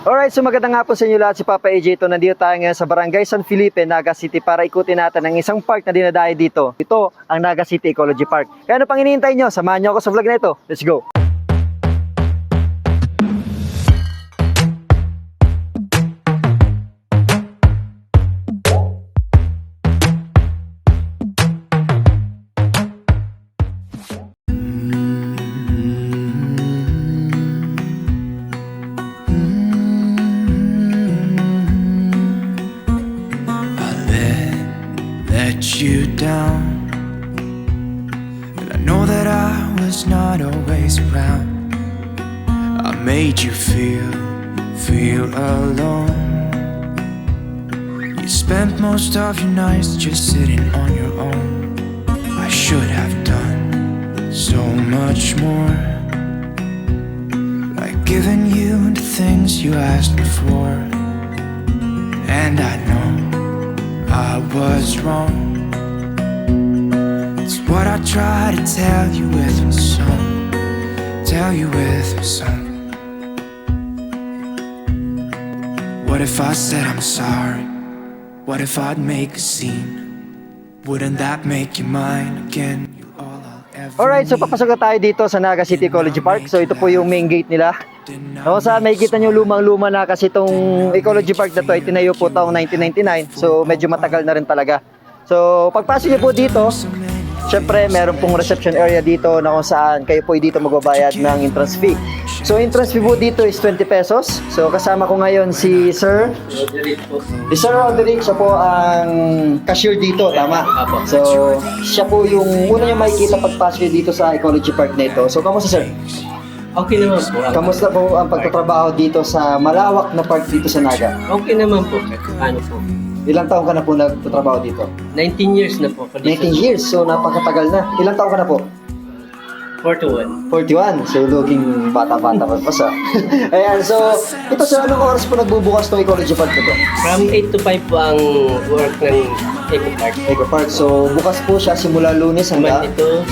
Alright, so magandang hapon sa inyo lahat, si Papa AJ ito. Nandito tayo ngayon sa Barangay San Felipe, Naga City para ikutin natin ang isang park na dinadayo dito. Ito ang Naga City Ecology Park. Kaya ano pang hinihintay nyo? Samahan nyo ako sa vlog na ito. Let's go! Let you down, and I know that I was not always around. I made you feel alone. You spent most of your nights just sitting on your own. I should have done so much more, like giving you the things you asked me for. And I know I was wrong. It's what I try to tell you with my song. Tell you with my song. What if I said I'm sorry? What if I'd make a scene? Wouldn't that make you mine again? You all I'll ever Alright, so need. papasok na tayo dito sa Naga City Ecology Park. So ito po yung main gate nila. No, sa makikita nyo lumang-luma na kasi itong Ecology Park na to ay tinayo po taong 1999. So medyo matagal na rin talaga. So pagpasok nyo po dito, syempre meron pong reception area dito na kung saan kayo po dito magbabayad ng entrance fee. So entrance fee po dito is 20 pesos. So kasama ko ngayon si Sir Roderick. Siya po ang cashier dito, tama? So siya po yung una nyo makikita pagpasok nyo dito sa Ecology Park na ito. So kamusta sir? Okay naman po. Kamusta po ang pagtatrabaho dito sa malawak na park dito sa Naga? Okay naman po. Ano po? Ilang taon ka na po nagtatrabaho dito? 19 years na po. 19 years, so napakatagal na. Ilang taon ka na po? 41. 41, so looking bata-bata pa sa. Ayan, so ito sa anong oras po nagbubukas ng Ecology Park na to? From 8 to 5 po ang work ng Eco Park. Eco Park, so bukas po siya simula Lunes hanggang Monday to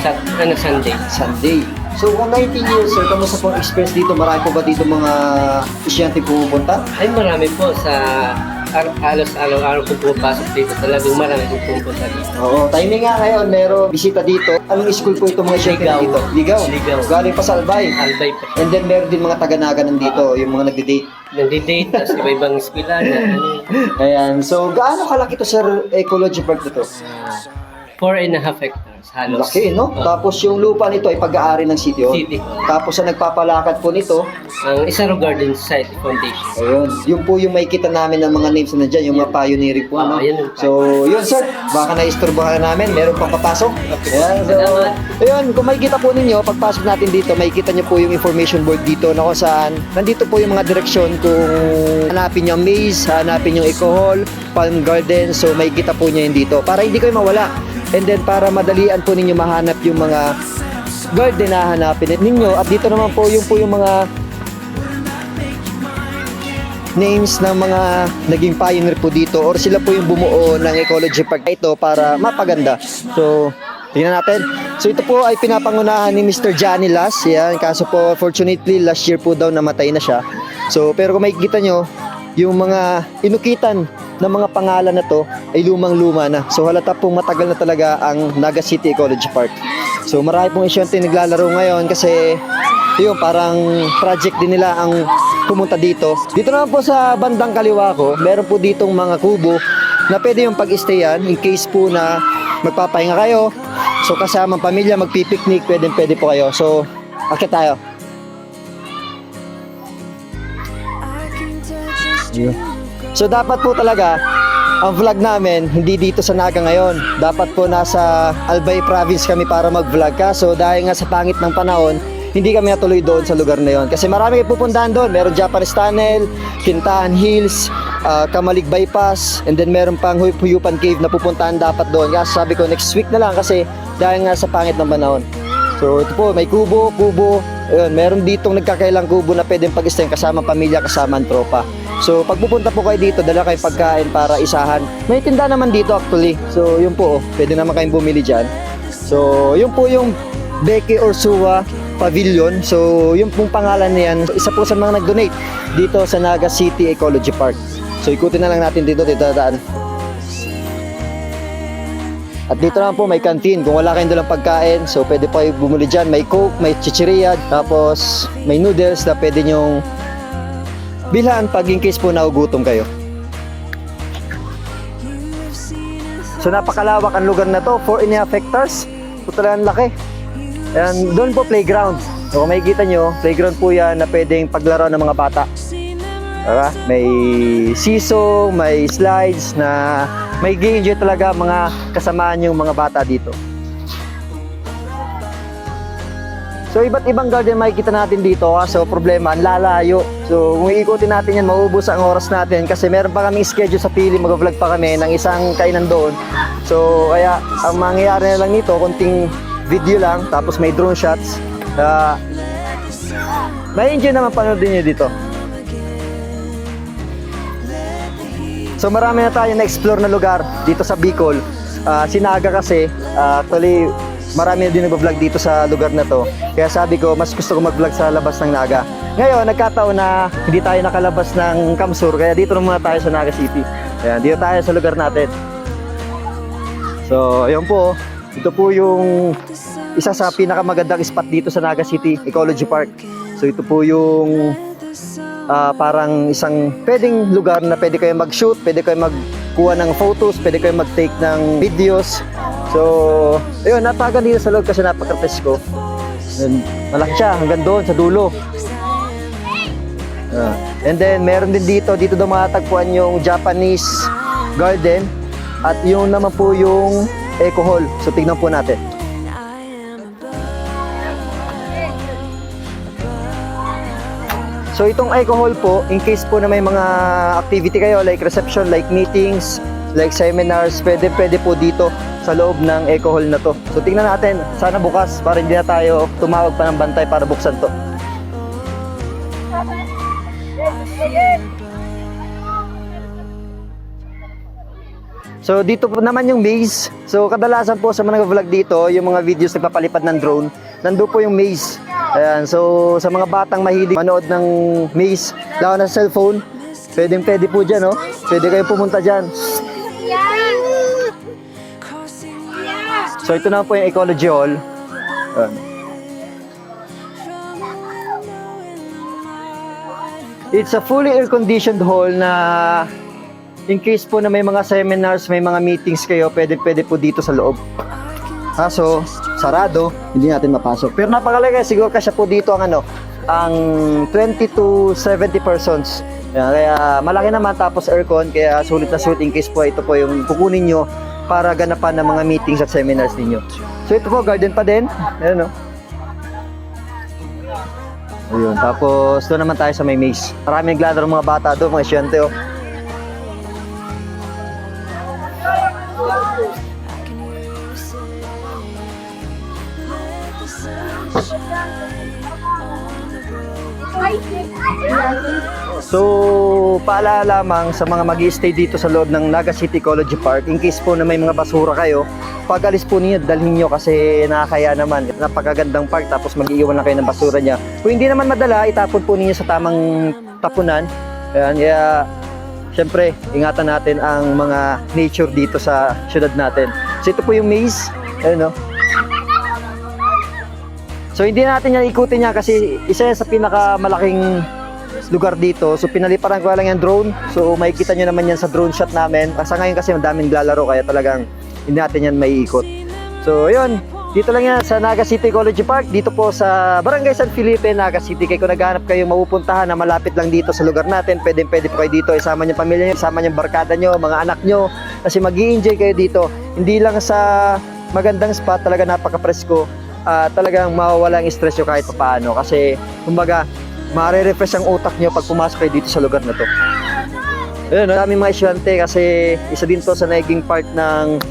Sunday. Sunday. So kung 19 years sir, kamusta po ang experience dito? Marami po ba dito mga estudyante pumupunta? Ay marami po sa halos araw-araw po pumapasok dito. Talagang marami po pumunta dito. Oo, timing nga ngayon, meron bisita dito. Anong school po ito mga estudyante Ligaw. dito? Ligaw. Ligaw. Galing pa sa Albay. Albay po. And then meron din mga taga-Naga nandito, yung mga nagde-date. Nandidate, tapos iba-ibang eskwela na Ayan, so gaano kalaki to sir, Ecology Park na to? 4.5 hectares halos. Laki, no? Oh, Tapos yung lupa nito ay pag-aari ng City Hall. City Hall. Tapos ang nagpapalakad po nito, Ang Isaro Garden Society Foundation. ayun, yun po yung makikita namin ng mga names na nandyan, yung mga pioneering po, ano? Yan yung So, yun sir, baka naisturbahan namin, meron pang papasok. Ayan, so, Salamat. ayun, kung makikita po ninyo, pagpasok natin dito, makikita nyo po yung information board dito na kung saan, nandito po yung mga direksyon kung hanapin nyo ang maze, hanapin yung Eco Hall, Palm Garden, so makikita po nyo yun dito, para hindi kayo mawala. And then, para madalian po ninyo mahanap yung mga garden na hanapin ninyo. At dito naman po yung mga names ng mga naging pioneer po dito or sila po yung bumuo ng Ecology Park ito para mapaganda. So, tingnan natin. So, ito po ay pinapangunahan ni Mr. Johnny Las. Yan. Kaso po, fortunately, last year po daw namatay na siya. So, pero kung makikita nyo, yung mga inukitan ng mga pangalan na to ay lumang-luma na. So, halata pong matagal na talaga ang Naga City Ecology Park. So, marami pong estudyante naglalaro ngayon kasi yun, parang project din nila ang pumunta dito. Dito naman po sa bandang kaliwa ko, meron po ditong mga kubo na pwede yung pag-stayan in case po na magpapahinga kayo. So kasama ang pamilya, magpipiknik, pwede po kayo. So, akit tayo. So dapat po talaga ang vlog namin hindi dito sa Naga ngayon. Dapat po nasa Albay province kami para mag-vlog. Kaso dahil nga sa pangit ng panahon, hindi kami natuloy doon sa lugar na yon. Kasi marami kayo pupuntahan doon. Meron Japanese Tunnel, Quintahan Hills, Kamalig Bypass, and then meron pang Huyupan Cave na pupuntahan dapat doon. Kaya sabi ko next week na lang kasi dahil nga sa pangit ng panahon. So ito po, may kubo. Ayun, meron ditong nagkakailang kubo na pwedeng pag-stay kasama pamilya, kasama ang tropa. So pag pupunta po kayo dito, dala kayong pagkain para isahan. May tinda naman dito actually. So yun po, pwede naman kayong bumili dyan. So yun po yung Beke Orsua Pavilion. So yung pong pangalan niyan, isa po sa mga nag-donate dito sa Naga City Ecology Park. So ikutin na lang natin dito dadaan. At dito naman po may canteen. Kung wala kayong dalang pagkain, so pwede po kayo bumili dyan. May Coke, may chichirya, tapos may noodles na pwede nyong bilhan pag in case po naugutom kayo. So napakalawak ang lugar na to, 4.5 hectares. So talagang laki. And doon po playground. So kung makikita nyo, playground po yan na pwedeng paglaro ng mga bata. Diba? May seesaw, may slides na may enjoy talaga mga kasamaan yung mga bata dito. So iba't ibang garden makikita natin dito, kaso problema, ang lalayo. So kung iikutin natin yan, maubos ang oras natin kasi meron pa kaming schedule sa pili, mag-vlog pa kami ng isang kainan doon. So kaya ang mangyayari na lang nito, konting video lang, tapos may drone shots. May enjoy naman panood din nyo dito. So marami na tayo na-explore na lugar dito sa Bicol. Sinaga kasi, actually marami na din nag-vlog dito sa lugar na to. Kaya sabi ko, mas gusto ko mag-vlog sa labas ng Naga. Ngayon, nagkataon na hindi tayo nakalabas ng Kamsur, kaya dito na muna tayo sa Naga City. Ayan, dito tayo sa lugar natin. So, ayun po. Ito po yung isa sa pinakamagandang spot dito sa Naga City Ecology Park. So, ito po yung parang isang pwedeng lugar na pwede kayo mag-shoot, pwede kayo magkuha ng photos, pwede kayo mag-take ng videos. So, ayun, napakaganda sa loob kasi napaka-presko. Malaki siya hanggang doon sa dulo. And then, meron din dito daw matatagpuan yung Japanese garden at yung naman po yung Eco Hall. So, tignan po natin. So itong Eco Hall po, in case po na may mga activity kayo like reception, like meetings, like seminars, pwede po dito sa loob ng Eco Hall na to. So tingnan natin, sana bukas para hindi na tayo tumawag pa ng bantay para buksan to. So dito po naman yung maze. So kadalasan po sa mga vlog dito, yung mga videos nagpapalipad ng drone, nandun po yung maze. Ayan, so sa mga batang mahilig manood ng maze, lalo na sa cellphone, pwede po dyan, no? Pwede kayo pumunta dyan. So ito na po yung Ecology Hall. Ayan. It's a fully air-conditioned hall na in case po na may mga seminars, may mga meetings kayo, pwede po dito sa loob. Kaso, sarado, hindi natin mapasok. Pero napakalagay, siguro kasi po dito ang 20 to 70 persons. Kaya malaki naman, tapos aircon, kaya sulit na sulit in case po ito po yung kukunin nyo para ganapan ng mga meetings at seminars ninyo. So ito po, garden pa din. Ayan, no? Ayun, tapos doon naman tayo sa may maze. Maraming naglalaro mga bata doon, mga estudyante, oh. So, paalala lamang sa mga mag-i-stay dito sa loob ng Naga City Ecology Park, in case po na may mga basura kayo, pag alis po niyo, dalhin nyo kasi nakakaya naman. Napakagandang park, tapos mag-iiwan na kayo ng basura niya. Kung hindi naman madala, itapon po ninyo sa tamang tapunan. Ayan, kaya syempre, ingatan natin ang mga nature dito sa syudad natin. So, ito po yung maze. Ayan, no? So hindi natin yan ikutin niya kasi isa yan sa pinakamalaking lugar dito. So pinaliparan ko lang yung drone. So makikita nyo naman yan sa drone shot namin. Sa ngayon kasi madaming lalaro kaya talagang hindi natin yan may ikot. So yun, dito lang yan sa Naga City Ecology Park. Dito po sa Barangay San Felipe, Naga City. Kaya kung naghahanap kayo mapupuntahan na malapit lang dito sa lugar natin, pwede po kayo dito. Isama nyo pamilya nyo, isama nyo barkada nyo, mga anak nyo. Kasi mag-i-enjoy kayo dito. Hindi lang sa magandang spot, talaga napaka-presko. Talagang mawawala ang stress nyo kahit paano kasi kumbaga ma-refresh ang utak nyo pag pumasok kayo dito sa lugar na to. Ayun, daming mga estudyante kasi isa din to sa naging part ng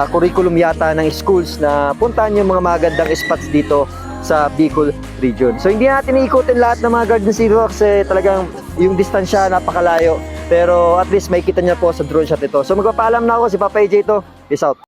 curriculum yata ng schools na puntahan yung mga magandang spots dito sa Bicol region. So hindi natin iikutin lahat ng mga Garden Zero kasi talagang yung distansya napakalayo, pero at least may kita nyo po sa drone shot ito. So magpapaalam na ako, si Papa AJ to. Peace out.